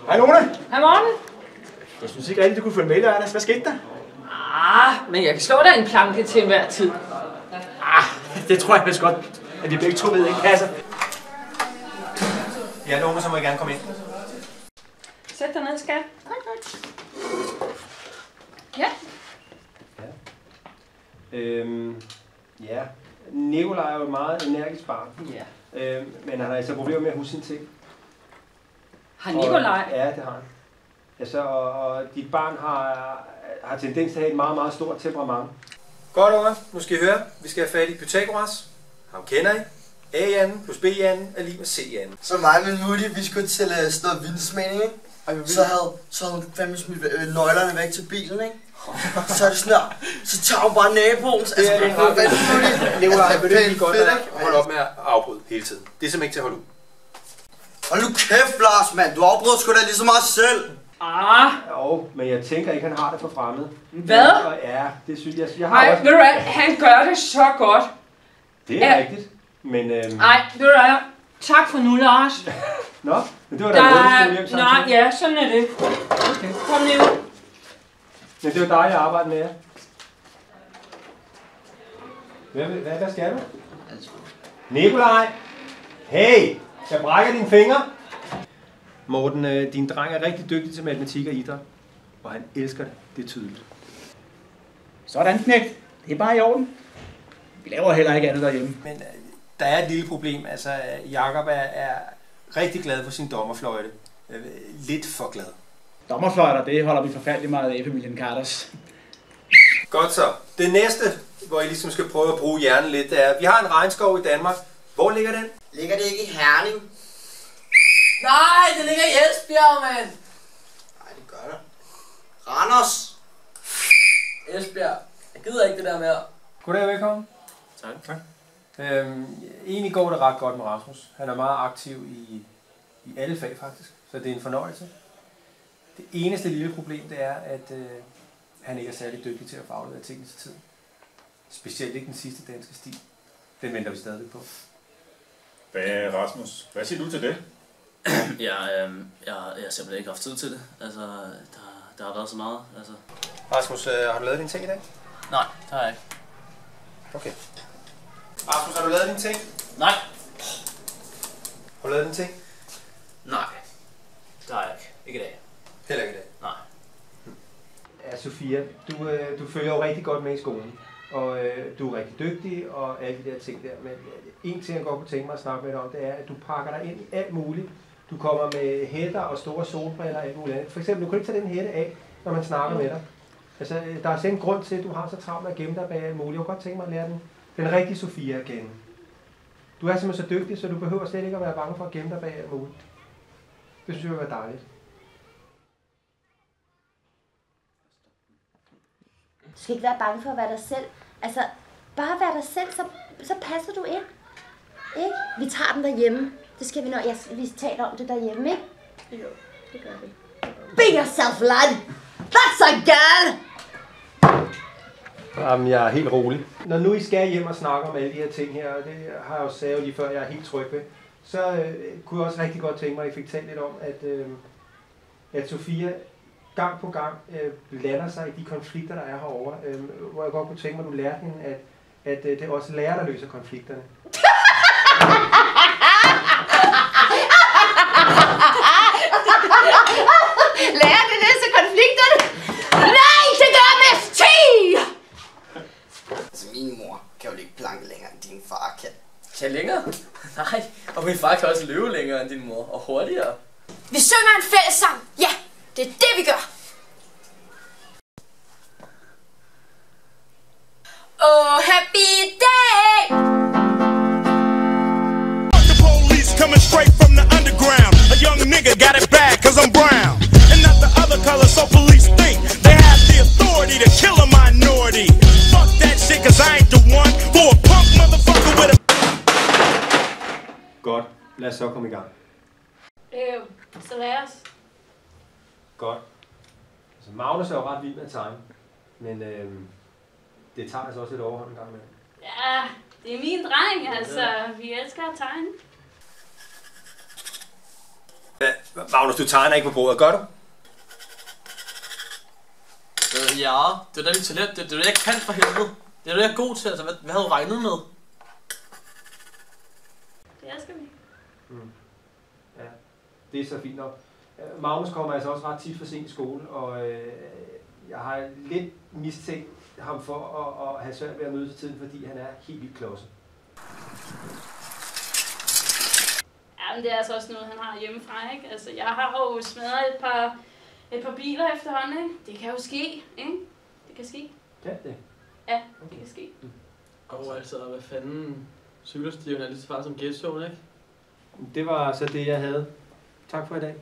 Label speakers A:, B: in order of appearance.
A: Hej Lone.
B: Hej Morten.
A: Jeg synes ikke rigtig, du kunne følge med i lørdags. Hvad skete der?
B: Men jeg kan slå dig en planke til enhver tid.
A: Det tror jeg vist godt, at vi begge to ved ikke passer. Ja, Lone, så må I gerne komme ind.
B: Sæt dig ned, skat. Ja.
A: Ja. Nikolaj er jo et meget energisk barn.
B: Ja.
A: Men han har altså problemer med at huske sine ting.
B: Har Nikolaj?
A: Ja, det har han. Altså, og dit barn har tendens til at have et meget, meget stort temperament. Godt, unger. Nu skal I høre. Vi skal have fat i Pythagoras. Ham kender I. A-anden plus B-anden er lige med C-anden.
C: Så mig og min Woody, vi skulle til sådan noget vindsmagning, ikke? Så havde hun fandme smidt nøglerne væk til bilen, ikke? Så er det sådan der, så tager hun bare naboens. Altså, det er fandme
A: Nikolaj, vil du ikke godt holde op med at afbryde hele tiden? Det er simpelthen ikke til at holde ud.
C: Hold nu kæft, Lars, mand. Du afbryder sgu da lige så meget selv.
A: Jo, men jeg tænker ikke, han har det for fremmed.
B: Hvad?
A: Ja, det synes jeg har
B: Nej,
A: også.
B: ved du hvad? Han gør det så godt.
A: Det er rigtigt, men...
B: Nej, ved du hvad? Tak for nu, Lars.
A: Nå, men det var da en måde, hjem samtidig.
B: Nej, ja, sådan er det.
A: Okay.
B: Kom nu.
A: Men det var dejligt at arbejde med jer. Hvad skal du? Nikolaj! Hey! Jeg brækker dine fingre. Morten, din dreng er rigtig dygtig til matematik og idræt. Og han elsker det. Det er tydeligt.
D: Sådan, knægt. Det er bare i orden. Vi laver heller ikke andet derhjemme.
A: Men der er et lille problem. Altså, Jakob er rigtig glad for sin dommerfløjte. Lidt for glad.
D: Dommerfløjter, det holder vi forfærdeligt meget af i familien Carters.
A: Godt så. Det næste, hvor I ligesom skal prøve at bruge hjernen lidt, det er, at vi har en regnskov i Danmark. Hvor ligger den?
C: Ligger det ikke i Herning?
E: Nej, det ligger i Esbjerg, mand.
C: Nej, det gør det. Randers.
E: Esbjerg. Jeg gider ikke det der mere.
A: Goddag, velkommen.
E: Tak.
A: Egentlig går det ret godt med Rasmus. Han er meget aktiv i alle fag faktisk, så det er en fornøjelse. Det eneste lille problem, det er, at han ikke er særlig dygtig til at få afleveret tingene til tiden. Specielt ikke den sidste danske stil. Den venter vi stadig på.
F: Hvad, Rasmus? Hvad siger du til det?
G: Jeg har simpelthen ikke haft tid til det. Altså, der har været så meget. Altså.
A: Rasmus, har du lavet dine ting i dag?
G: Nej, det har jeg ikke.
A: Okay. Rasmus, har du lavet dine ting?
G: Nej.
A: Har du lavet dine ting?
G: Nej, det har jeg ikke. Ikke i dag.
A: Heller ikke i dag?
G: Nej.
A: Ja, Sofia, du følger jo rigtig godt med i skolen. Og du er rigtig dygtig og alle de der ting der. Men en ting, jeg godt kunne tænke mig at snakke med dig om, det er, at du pakker dig ind i alt muligt. Du kommer med hætter og store solbriller og alt muligt andet. For eksempel, du kan ikke tage den hætte af, når man snakker med dig. Altså, der er selv en grund til, at du har så travlt med at gemme dig bag alt muligt. Jeg kunne godt tænke mig at lære den rigtige Sofia at kende. Du er simpelthen så dygtig, så du behøver slet ikke at være bange for at gemme dig bag alt muligt. Det synes jeg vil være dejligt.
H: Du skal ikke være bange for at være dig selv. Altså, bare være dig selv, så passer du ind. Ikke? Vi tager den derhjemme. Det skal vi nok. Vi taler om det derhjemme, ikke? Jo, det gør vi. Be yourself, lad! That's a girl!
A: Jamen, jeg er helt rolig. Når nu I skal hjem og snakke om alle de her ting her, og det har jeg jo sagt lige før, jeg er helt tryg ved, så kunne jeg også rigtig godt tænke mig, at I fik talt lidt om, at Sofia gang på gang blander sig i de konflikter, der er herovre. Hvor jeg godt kunne tænke mig, at du lærte hende, at det er også lærer, der løser konflikterne.
H: Lærer det løse konflikterne? Nej, det gør MFT!
C: Altså, min mor kan jo ikke planke længere, end din far kan.
E: Kan længere? Nej, og min far kan også løbe længere end din mor, og hurtigere.
I: Vi synger en fællessang. Ja, det er det, vi gør. Oh, happy day!
J: The police coming straight from the underground. A young nigga got it bad cause I'm brown. And not the other color, so police think they have the authority to kill a minority. Fuck that shit cause I ain't the one for a punk motherfucker with a...
A: Godt. Lad os så komme i gang.
B: Så lad os.
A: Godt. Altså, Magnus er jo ret vild med at tegne, men det tager altså også lidt overhånd en gang med.
B: Ja, det er min dreng, altså. Vi elsker at tegne.
A: Magnus, du tager ikke på bordet, gør du?
E: Ja, det er da mit talent. Det er det, jeg kan for helvede. Det er det, jeg er god til. Altså, hvad havde du regnet med?
K: Det elsker vi.
A: Ja, det er så fint nok. Magnus kommer altså også ret tit for sent i skole, og jeg har lidt mistænkt ham for at have svært ved at møde til tiden, fordi han er helt vildt klodset.
K: Ja, men det er altså også noget, han har hjemmefra, ikke? Altså, jeg har jo smadret et par biler efterhånden, ikke? Det kan jo ske, ikke? Det kan ske.
A: Ja, det.
K: Ja, det kan ske.
E: Og altså, hvad fanden? Cykelstiven er lige så far som ghettoen, ikke?
A: Det var så det, jeg havde. Tak for i dag.